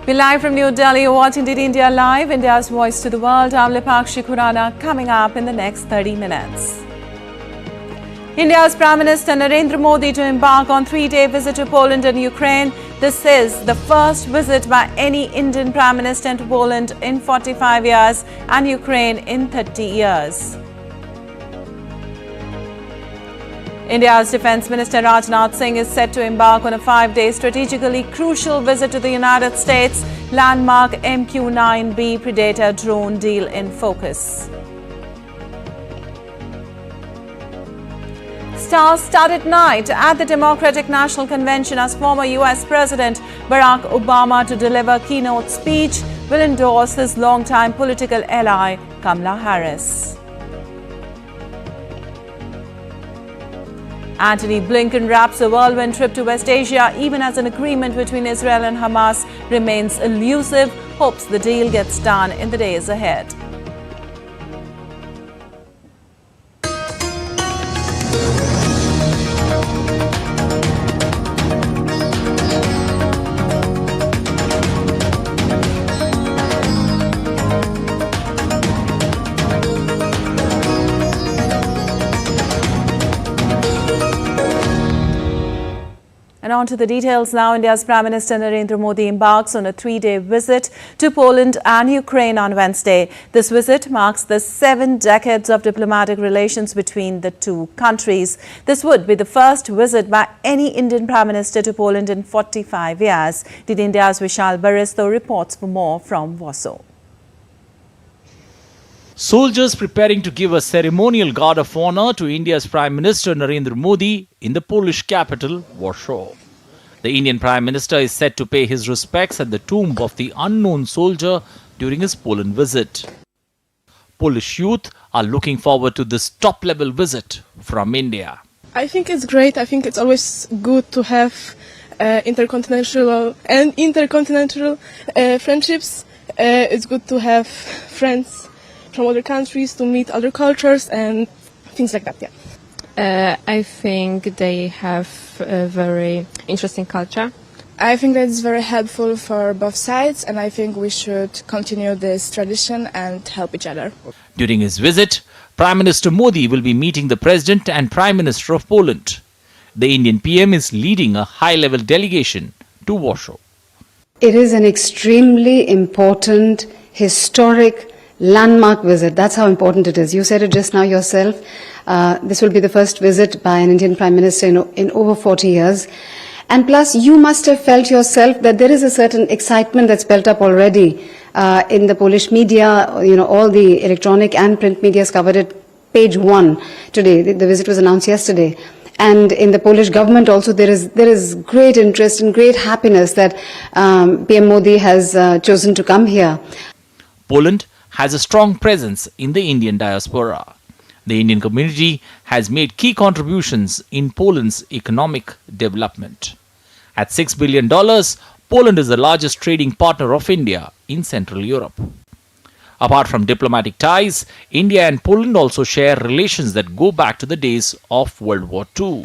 We're live from New Delhi. You're watching DD India Live, India's voice to the world. I'm Lipakshi Khurana, coming up in the next 30 minutes. India's Prime Minister Narendra Modi to embark on 3-day visit to Poland and Ukraine. This is the first visit by any Indian Prime Minister to Poland in 45 years and Ukraine in 30 years. India's Defence Minister Rajnath Singh is set to embark on a 5-day strategically crucial visit to the United States. Landmark MQ9B Predator drone deal in focus. Star-studded night at the Democratic National Convention as former US President Barack Obama to deliver keynote speech will endorse his longtime political ally Kamala Harris. Antony Blinken wraps a whirlwind trip to West Asia even as an agreement between Israel and Hamas remains elusive, hopes the deal gets done in the days ahead. And on to the details now. India's Prime Minister Narendra Modi embarks on a 3-day visit to Poland and Ukraine on Wednesday. This visit marks the 7 decades of diplomatic relations between the two countries. This would be the first visit by any Indian Prime Minister to Poland in 45 years. DD India's Vishal Baristo reports for more from Warsaw. Soldiers preparing to give a ceremonial guard of honor to India's Prime Minister Narendra Modi in the Polish capital, Warsaw. The Indian Prime Minister is set to pay his respects at the tomb of the unknown soldier during his Poland visit. Polish youth are looking forward to this top-level visit from India. I think it's great. I think it's always good to have intercontinental friendships. It's good to have friends from other countries, to meet other cultures and things like that, yeah. I think they have a very interesting culture. I think that it's very helpful for both sides, and I think we should continue this tradition and help each other. During his visit, Prime Minister Modi will be meeting the President and Prime Minister of Poland. The Indian PM is leading a high-level delegation to Warsaw. It is an extremely important, historic, landmark visit. That's how important it is. You said it just now yourself. This will be the first visit by an Indian Prime Minister in over 40 years. And plus, you must have felt yourself that there is a certain excitement that's built up already in the Polish media. You know, all the electronic and print media has covered it. Page 1 today. The visit was announced yesterday. And in the Polish government also there is great interest and great happiness that PM Modi has chosen to come here. Poland has a strong presence in the Indian diaspora. The Indian community has made key contributions in Poland's economic development. At $6 billion, Poland is the largest trading partner of India in Central Europe. Apart from diplomatic ties, India and Poland also share relations that go back to the days of World War II.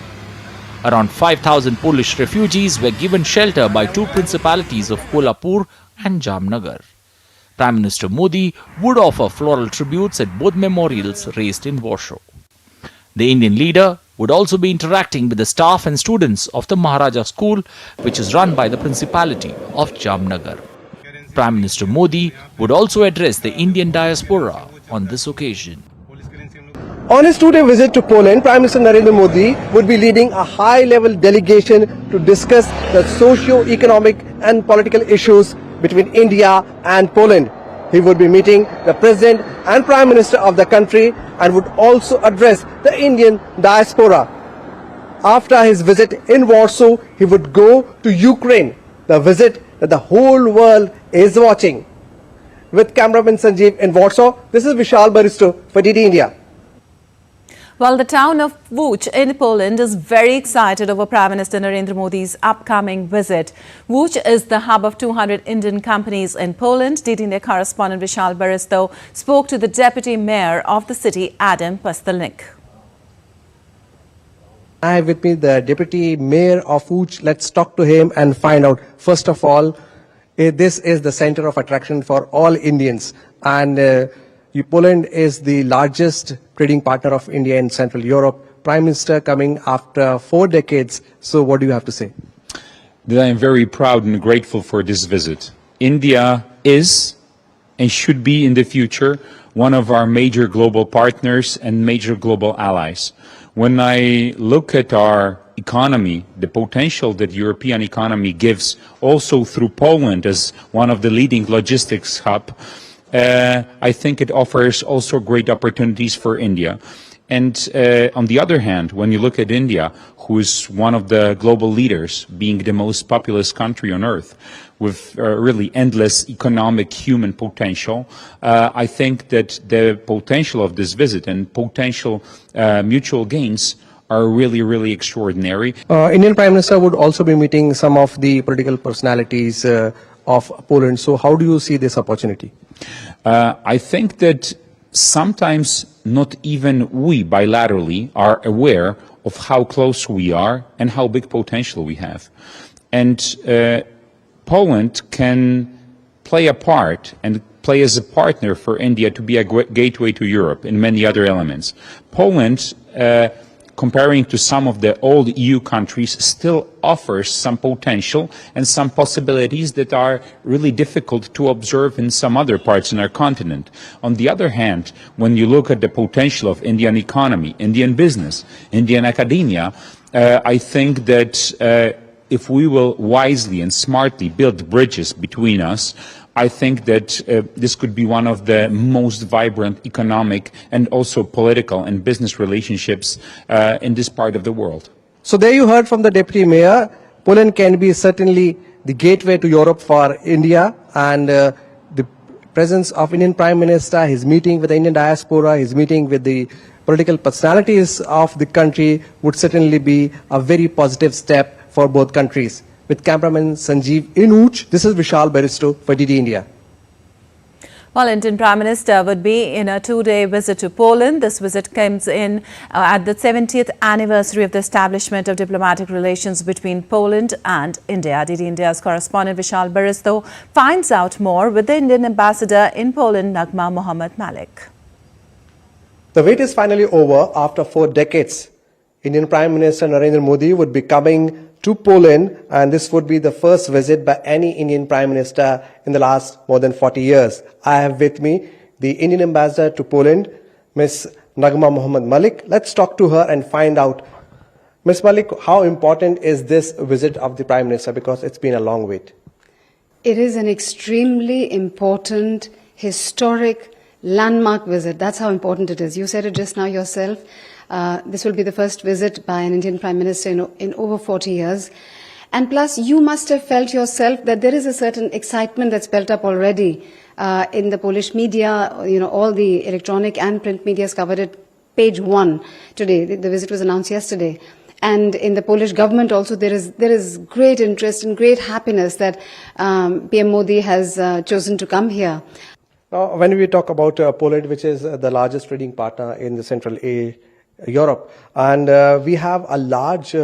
Around 5,000 Polish refugees were given shelter by two principalities of Kolhapur and Jamnagar. Prime Minister Modi would offer floral tributes at both memorials raised in Warsaw. The Indian leader would also be interacting with the staff and students of the Maharaja School, which is run by the Principality of Jamnagar. Prime Minister Modi would also address the Indian diaspora on this occasion. On his 2-day visit to Poland, Prime Minister Narendra Modi would be leading a high-level delegation to discuss the socio-economic and political issues between India and Poland. He would be meeting the President and Prime Minister of the country and would also address the Indian diaspora. After his visit in Warsaw, he would go to Ukraine, the visit that the whole world is watching. With cameraman Sanjeev in Warsaw, this is Vishal Baristo for DD India. Well, the town of Łódź in Poland is very excited over Prime Minister Narendra Modi's upcoming visit. Łódź is the hub of 200 Indian companies in Poland. DD India correspondent Vishal Baristo spoke to the deputy mayor of the city, Adam Pastelnik. I have with me the deputy mayor of Łódź. Let's talk to him and find out, first of all, this is the center of attraction for all Indians. And Poland is the largest trading partner of India in Central Europe. Prime Minister coming after 4 decades. So what do you have to say? That I am very proud and grateful for this visit. India is and should be in the future one of our major global partners and major global allies. When I look at our economy, the potential that European economy gives also through Poland as one of the leading logistics hub, I think it offers also great opportunities for India. And on the other hand, when you look at India, who is one of the global leaders, being the most populous country on earth, with really endless economic human potential, I think that the potential of this visit and potential mutual gains are really, really extraordinary. Indian Prime Minister would also be meeting some of the political personalities of Poland. So how do you see this opportunity? I think that sometimes not even we bilaterally are aware of how close we are and how big potential we have. And Poland can play a part and play as a partner for India to be a gateway to Europe in many other elements. Poland, comparing to some of the old EU countries, still offers some potential and some possibilities that are really difficult to observe in some other parts in our continent. On the other hand, when you look at the potential of Indian economy, Indian business, Indian academia, I think that if we will wisely and smartly build bridges between us, I think that this could be one of the most vibrant economic and also political and business relationships in this part of the world. So there you heard from the Deputy Mayor. Poland can be certainly the gateway to Europe for India, and the presence of Indian Prime Minister, his meeting with the Indian diaspora, his meeting with the political personalities of the country would certainly be a very positive step for both countries. With cameraman Sanjeev in Uch, this is Vishal Baristo for DD India. Well, Indian Prime Minister would be in a 2-day visit to Poland. This visit comes in at the 70th anniversary of the establishment of diplomatic relations between Poland and India. DD India's correspondent Vishal Baristo finds out more with the Indian ambassador in Poland, Nagma Mohammed Malik. The wait is finally over after 4 decades. Indian Prime Minister Narendra Modi would be coming to Poland, and this would be the first visit by any Indian Prime Minister in the last more than 40 years. I have with me the Indian Ambassador to Poland, Ms. Nagma Mohammed Malik. Let's talk to her and find out, Ms. Malik, how important is this visit of the Prime Minister, because it's been a long wait? It is an extremely important, historic, landmark visit. That's how important it is. You said it just now yourself. This will be the first visit by an Indian Prime Minister in over 40 years. And plus, you must have felt yourself that there is a certain excitement that's built up already in the Polish media. You know, all the electronic and print media has covered it. Page 1 today. The visit was announced yesterday. And in the Polish government also, there is great interest and great happiness that PM Modi has chosen to come here. Now, when we talk about Poland, which is the largest trading partner in the Central Europe, and we have a large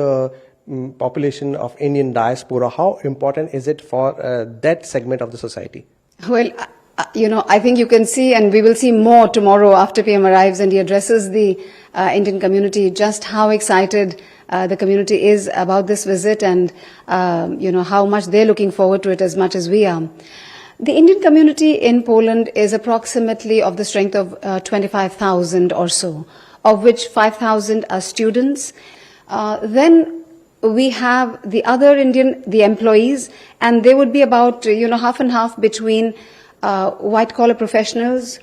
population of Indian diaspora. How important is it for that segment of the society? Well, you know, I think you can see, and we will see more tomorrow after PM arrives and he addresses the Indian community, just how excited the community is about this visit, and you know, how much they're looking forward to it as much as we are. The Indian community in Poland is approximately of the strength of 25,000 or so, of which 5,000 are students. Then we have the other the employees, and they would be about, you know, half and half between white-collar professionals,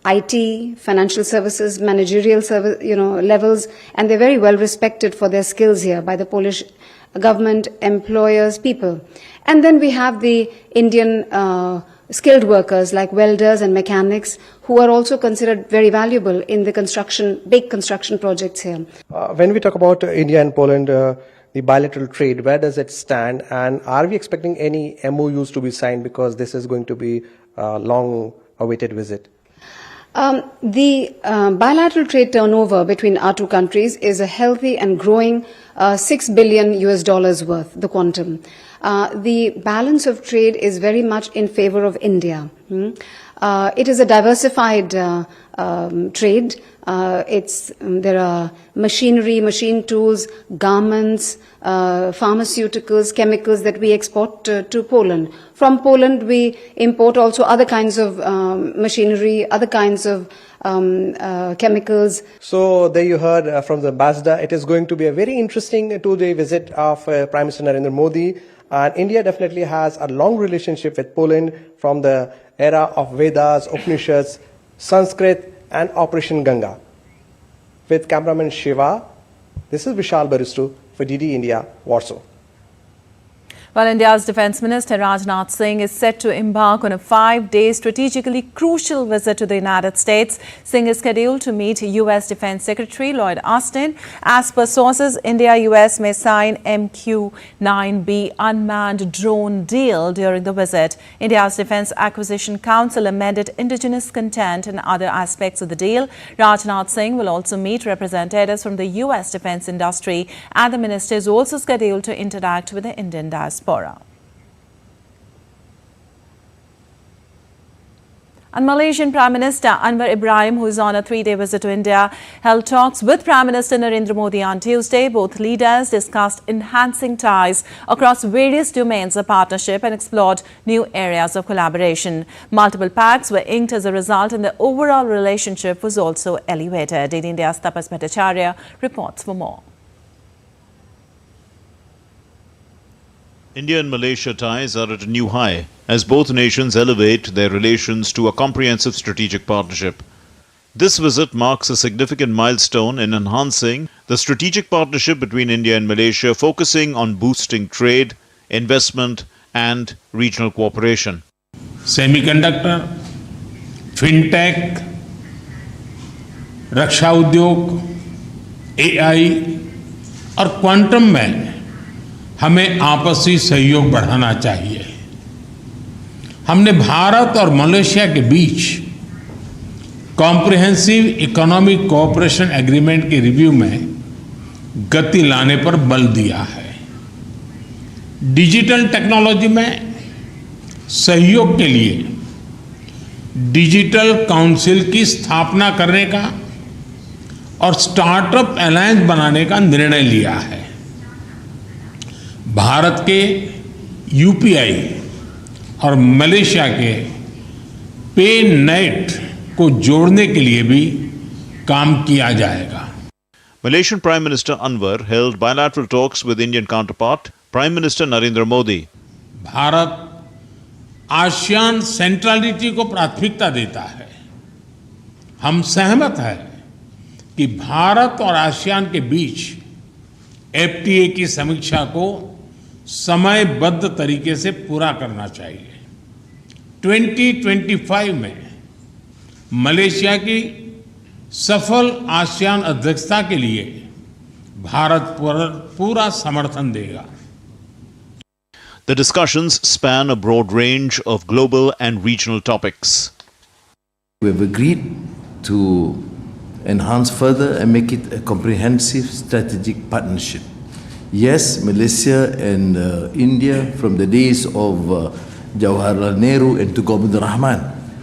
IT, financial services, managerial service, you know, levels, and they're very well respected for their skills here by the Polish government, employers, people. And then we have the Indian skilled workers like welders and mechanics, who are also considered very valuable in the big construction projects here. When we talk about India and Poland, the bilateral trade, where does it stand? And are we expecting any MOUs to be signed, because this is going to be a long-awaited visit? The bilateral trade turnover between our two countries is a healthy and growing $6 billion worth, the quantum. the balance of trade is very much in favor of India. It is a diversified trade. There are machinery, machine tools, garments, pharmaceuticals, chemicals that we export to Poland. From Poland, we import also other kinds of machinery, other kinds of chemicals. So there you heard from the ambassador. It is going to be a very interesting two-day visit of Prime Minister Narendra Modi. And India definitely has a long relationship with Poland from the era of Vedas, Upanishads, Sanskrit and Operation Ganga. With cameraman Shiva, this is Vishal Baristu for DD India, Warsaw. Well, India's Defence Minister Rajnath Singh is set to embark on a 5-day strategically crucial visit to the United States. Singh is scheduled to meet U.S. Defence Secretary Lloyd Austin. As per sources, India-US may sign MQ9B unmanned drone deal during the visit. India's Defence Acquisition Council amended indigenous content and other aspects of the deal. Rajnath Singh will also meet representatives from the U.S. defence industry, and the minister is also scheduled to interact with the Indian diaspora. And Malaysian Prime Minister Anwar Ibrahim, who is on a 3-day visit to India, held talks with Prime Minister Narendra Modi on Tuesday. Both leaders discussed enhancing ties across various domains of partnership and explored new areas of collaboration. Multiple pacts were inked as a result, and the overall relationship was also elevated. In India's Tapas Bhattacharya reports for more. India and Malaysia ties are at a new high as both nations elevate their relations to a comprehensive strategic partnership. This visit marks a significant milestone in enhancing the strategic partnership between India and Malaysia, focusing on boosting trade, investment and regional cooperation. Semiconductor, fintech, रक्षा उद्योग, AI और quantum में हमें आपसी सहयोग बढ़ाना चाहिए। हमने भारत और मलेशिया के बीच कॉम्प्रिहेंसिव इकोनॉमिक कोऑपरेशन एग्रीमेंट के रिव्यू में गति लाने पर बल दिया है। डिजिटल टेक्नोलॉजी में सहयोग के लिए डिजिटल काउंसिल की स्थापना करने का और स्टार्टअप अलायंस बनाने का निर्णय लिया है। भारत के यूपीआई और मलेशिया के पे नेट को जोड़ने के लिए भी काम किया जाएगा। Malaysian Prime Minister Anwar held bilateral talks with Indian counterpart Prime Minister Narendra Modi. Bharat ASEAN centrality को प्राथमिकता देता है। हम सहमत हैं कि भारत और आसियान के बीच एफटीए की समीक्षा को समयबद्ध तरीके से पूरा करना चाहिए। 2025 में मलेशिया की सफल आसियान अध्यक्षता के लिए भारत पूरा समर्थन देगा। The discussions span a broad range of global and regional topics. We have agreed to enhance further and make it a comprehensive strategic partnership. Yes, Malaysia and India from the days of Jawaharlal Nehru and Tunku Abdul Rahman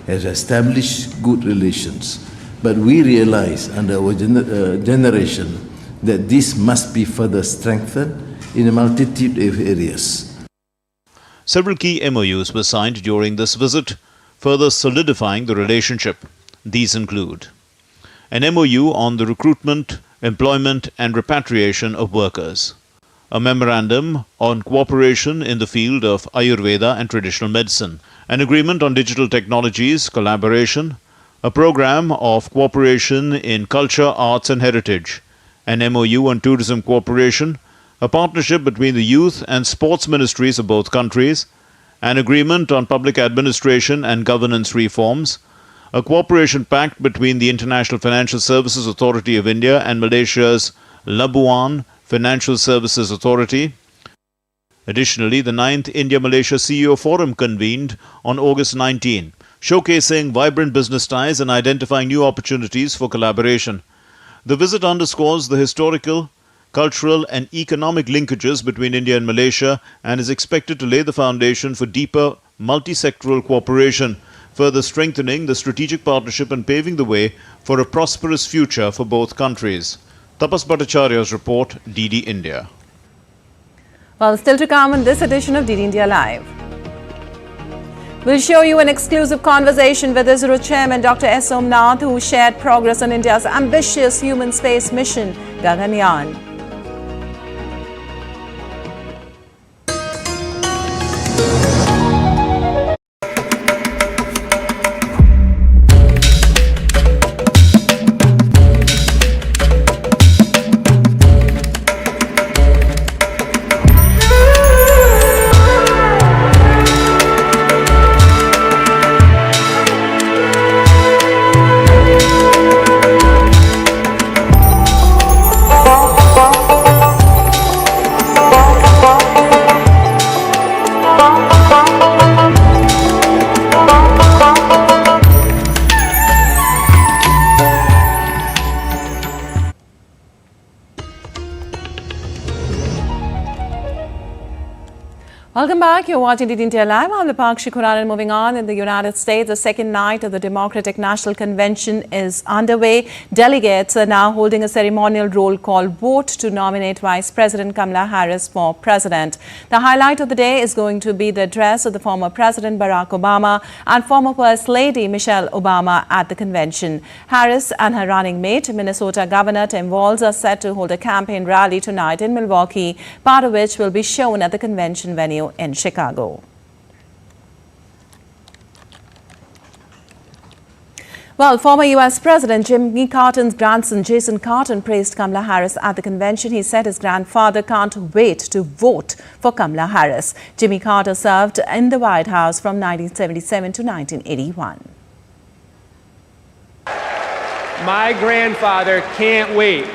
has established good relations. But we realize under our generation that this must be further strengthened in a multitude of areas. Several key MOUs were signed during this visit, further solidifying the relationship. These include an MOU on the recruitment, employment and repatriation of workers, a memorandum on cooperation in the field of Ayurveda and traditional medicine, an agreement on digital technologies, collaboration, a program of cooperation in culture, arts and heritage, an MOU on tourism cooperation, a partnership between the youth and sports ministries of both countries, an agreement on public administration and governance reforms, a cooperation pact between the International Financial Services Authority of India and Malaysia's Labuan Financial Services Authority. Additionally, the 9th India-Malaysia CEO Forum convened on August 19, showcasing vibrant business ties and identifying new opportunities for collaboration. The visit underscores the historical cultural and economic linkages between India and Malaysia and is expected to lay the foundation for deeper multi-sectoral cooperation, further strengthening the strategic partnership and paving the way for a prosperous future for both countries. Tapas Bhattacharya's report, DD India. Well, still to come in this edition of DD India Live. We'll show you an exclusive conversation with ISRO Chairman Dr. S. Somnath, who shared progress on India's ambitious human space mission, Gaganyaan. Welcome back. You're watching DD India Live. I'm Lipakshi Khuranan. Moving on, in the United States, the second night of the Democratic National Convention is underway. Delegates are now holding a ceremonial roll call vote to nominate Vice President Kamala Harris for president. The highlight of the day is going to be the address of the former President Barack Obama and former First Lady Michelle Obama at the convention. Harris and her running mate, Minnesota Governor Tim Walz, are set to hold a campaign rally tonight in Milwaukee, part of which will be shown at the convention venue in Chicago. Well, former U.S. President Jimmy Carter's grandson Jason Carter praised Kamala Harris at the convention. He said his grandfather can't wait to vote for Kamala Harris. Jimmy Carter served in the White House from 1977 to 1981. My grandfather can't wait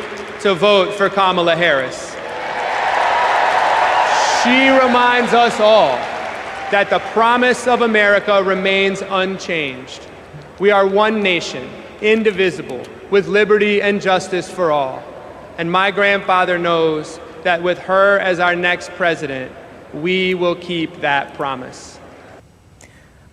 to vote for Kamala Harris. She reminds us all that the promise of America remains unchanged. We are one nation, indivisible, with liberty and justice for all. And my grandfather knows that with her as our next president, we will keep that promise.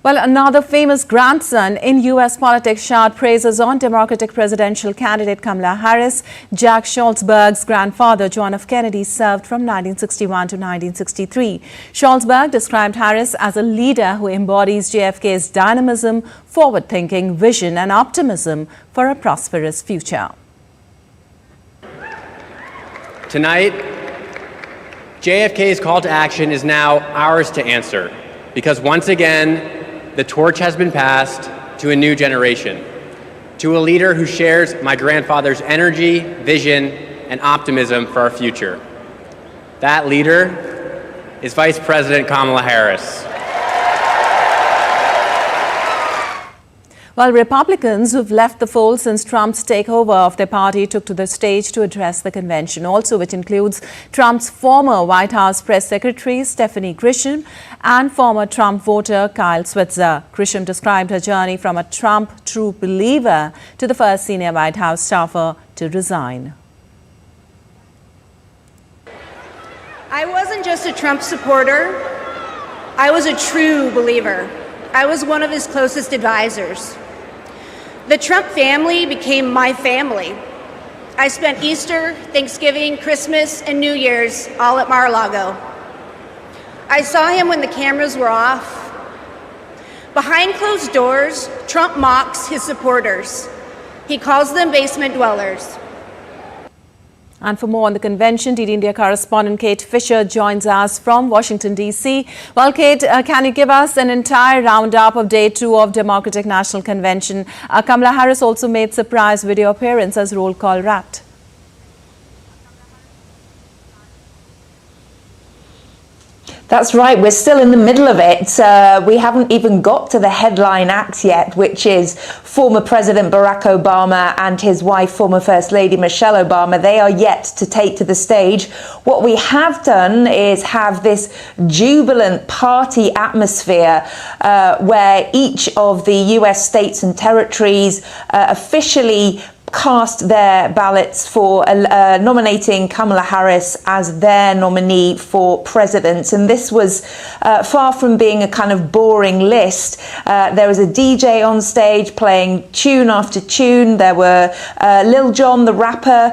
Well, another famous grandson in U.S. politics showered praises on Democratic presidential candidate Kamala Harris. Jack Schultzberg's grandfather, John F. Kennedy, served from 1961 to 1963. Schultzberg described Harris as a leader who embodies JFK's dynamism, forward-thinking, vision and optimism for a prosperous future. Tonight, JFK's call to action is now ours to answer, because once again, the torch has been passed to a new generation, to a leader who shares my grandfather's energy, vision, and optimism for our future. That leader is Vice President Kamala Harris. Well, Republicans who've left the fold since Trump's takeover of their party took to the stage to address the convention, also which includes Trump's former White House press secretary, Stephanie Grisham, and former Trump voter, Kyle Switzer. Grisham described her journey from a Trump true believer to the first senior White House staffer to resign. I wasn't just a Trump supporter. I was a true believer. I was one of his closest advisors. The Trump family became my family. I spent Easter, Thanksgiving, Christmas, and New Year's all at Mar-a-Lago. I saw him when the cameras were off. Behind closed doors, Trump mocks his supporters. He calls them basement dwellers. And for more on the convention, DD India correspondent Kate Fisher joins us from Washington, D.C. Well, Kate, can you give us an entire roundup of Day 2 of Democratic National Convention? Kamala Harris also made surprise video appearance as roll call wrapped. That's right. We're still in the middle of it. We haven't even got to the headline act yet, which is former President Barack Obama and his wife, former First Lady Michelle Obama. They are yet to take to the stage. What we have done is have this jubilant party atmosphere where each of the US states and territories officially cast their ballots for nominating Kamala Harris as their nominee for president. And this was far from being a kind of boring list. There was a DJ on stage playing tune after tune. There were Lil Jon, the rapper,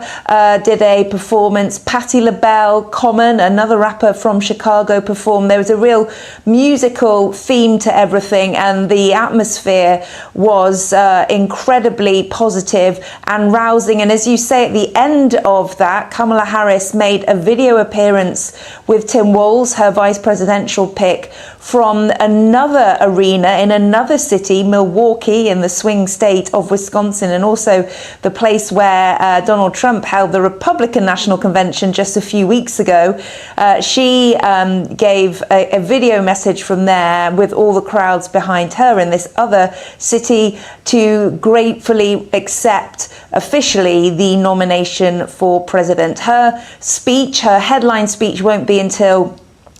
did a performance. Patti LaBelle, Common, another rapper from Chicago, performed. There was a real musical theme to everything, and the atmosphere was incredibly positive and rousing. And as you say, at the end of that, Kamala Harris made a video appearance with Tim Walz, her vice presidential pick, from another arena in another city, Milwaukee, in the swing state of Wisconsin, and also the place where Donald Trump held the Republican National Convention just a few weeks ago. She gave a video message from there with all the crowds behind her in this other city to gratefully accept officially the nomination for president. Her speech, her headline speech, won't be until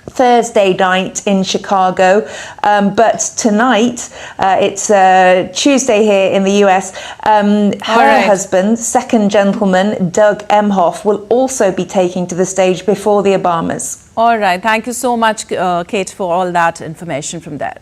Thursday night in Chicago, but tonight, it's Tuesday here in the US, her husband, second gentleman, Doug Emhoff, will also be taking to the stage before the Obamas. All right. Thank you so much, Kate, for all that information from there.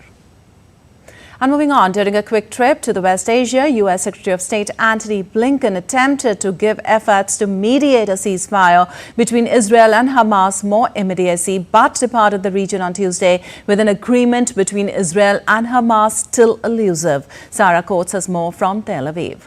And moving on, during a quick trip to the West Asia, U.S. Secretary of State Antony Blinken attempted to give efforts to mediate a ceasefire between Israel and Hamas more immediacy, but departed the region on Tuesday with an agreement between Israel and Hamas still elusive. Sarah Coates has more from Tel Aviv.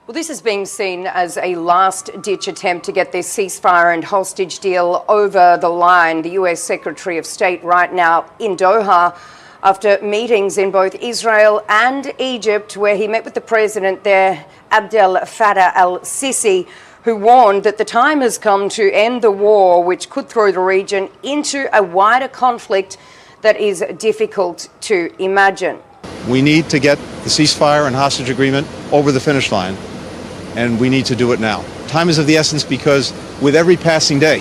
Well, this is being seen as a last-ditch attempt to get this ceasefire and hostage deal over the line. The U.S. Secretary of State right now in Doha, after meetings in both Israel and Egypt, where he met with the president there, Abdel Fattah al-Sisi, who warned that the time has come to end the war, which could throw the region into a wider conflict that is difficult to imagine. We need to get the ceasefire and hostage agreement over the finish line, and we need to do it now. Time is of the essence because with every passing day,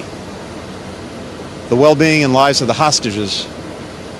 the well-being and lives of the hostages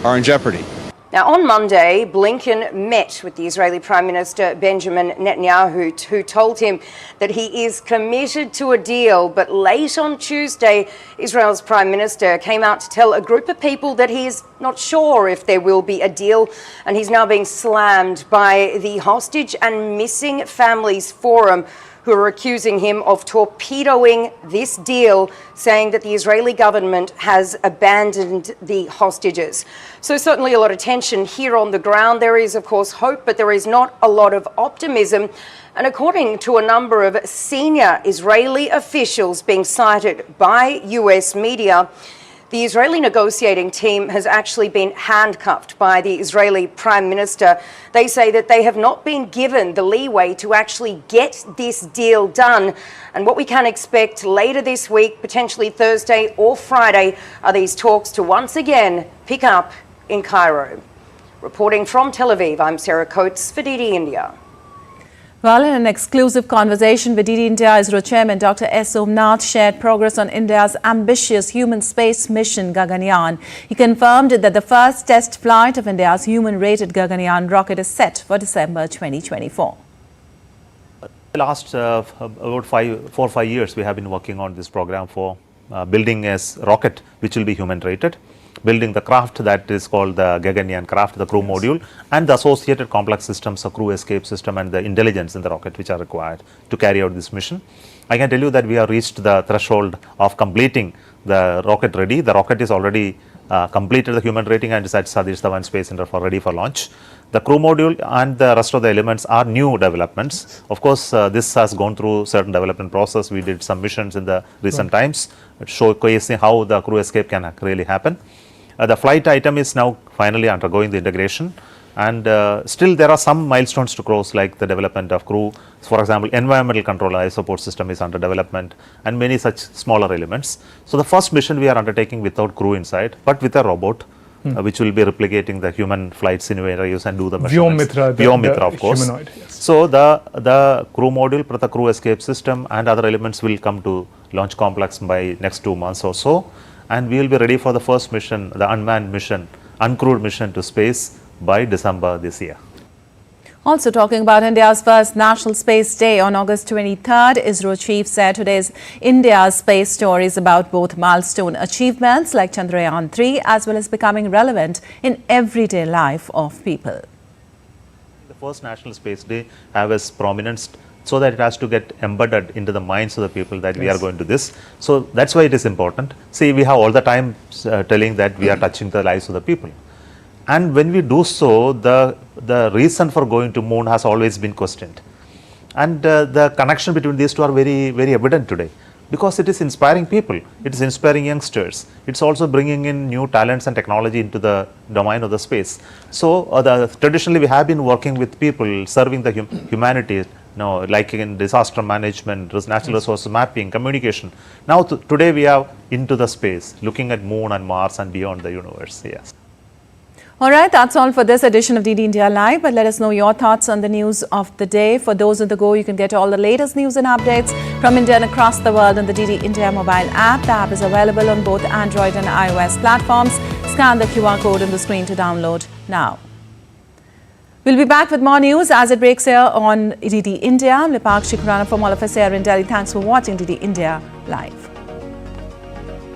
are in jeopardy. Now, on Monday, Blinken met with the Israeli Prime Minister Benjamin Netanyahu, who told him that he is committed to a deal. But late on Tuesday, Israel's Prime Minister came out to tell a group of people that he is not sure if there will be a deal. And he's now being slammed by the Hostage and Missing Families Forum, who are accusing him of torpedoing this deal, saying that the Israeli government has abandoned the hostages. So certainly a lot of tension here on the ground. There is, of course, hope, but there is not a lot of optimism. And according to a number of senior Israeli officials being cited by US media, the Israeli negotiating team has actually been handcuffed by the Israeli Prime Minister. They say that they have not been given the leeway to actually get this deal done. And what we can expect later this week, potentially Thursday or Friday, are these talks to once again pick up in Cairo. Reporting from Tel Aviv, I'm Sarah Coates for DD India. Well, in an exclusive conversation with DD India, ISRO Chairman Dr. S. Somnath shared progress on India's ambitious human space mission Gaganyaan. He confirmed that the first test flight of India's human-rated Gaganyaan rocket is set for December 2024. The last about 4 or 5 years, we have been working on this program for building a rocket which will be human-rated, building the craft that is called the Gaganyaan craft, the crew module, and the associated complex systems, the crew escape system and the intelligence in the rocket which are required to carry out this mission. I can tell you that we have reached the threshold of completing the rocket ready. The rocket is already completed the human rating and is at Satish Dhawan Space Center for ready for launch. The crew module and the rest of the elements are new developments. Of course, this has gone through certain development process. We did some missions in the recent times showcasing how the crew escape can really happen. The flight item is now finally undergoing the integration, and still there are some milestones to cross, like the development of crew. For example, environmental control life support system is under development and many such smaller elements. So the first mission we are undertaking without crew inside, but with a robot which will be replicating the human flight scenarios and do the measurements. Vyomitra, of course. Humanoid, yes. So the crew module, the crew escape system and other elements will come to launch complex by next 2 months or so. And we will be ready for the first mission, the unmanned mission, uncrewed mission to space by December this year. Also talking about India's first National Space Day on August 23rd, ISRO chief said today's India's space story is about both milestone achievements like Chandrayaan-3 as well as becoming relevant in everyday life of people. The first National Space Day have its prominence so that it has to get embedded into the minds of the people that we are going to this. So that's why it is important. See, we have all the time telling that we are touching the lives of the people. And when we do so, the reason for going to moon has always been questioned. And the connection between these two are very, very evident today. Because it is inspiring people, it is inspiring youngsters. It's also bringing in new talents and technology into the domain of the space. So traditionally we have been working with people serving the humanity, like in disaster management, natural resource mapping, communication. Now today we are into the space, looking at moon and Mars and beyond the universe. Yes. All right, that's all for this edition of DD India Live. But let us know your thoughts on the news of the day. For those on the go, you can get all the latest news and updates from India and across the world on the DD India mobile app. The app is available on both Android and iOS platforms. Scan the QR code on the screen to download now. We'll be back with more news as it breaks here on DD India. I'm Lipakshi Khurana from all of us here in Delhi. Thanks for watching DD India Live.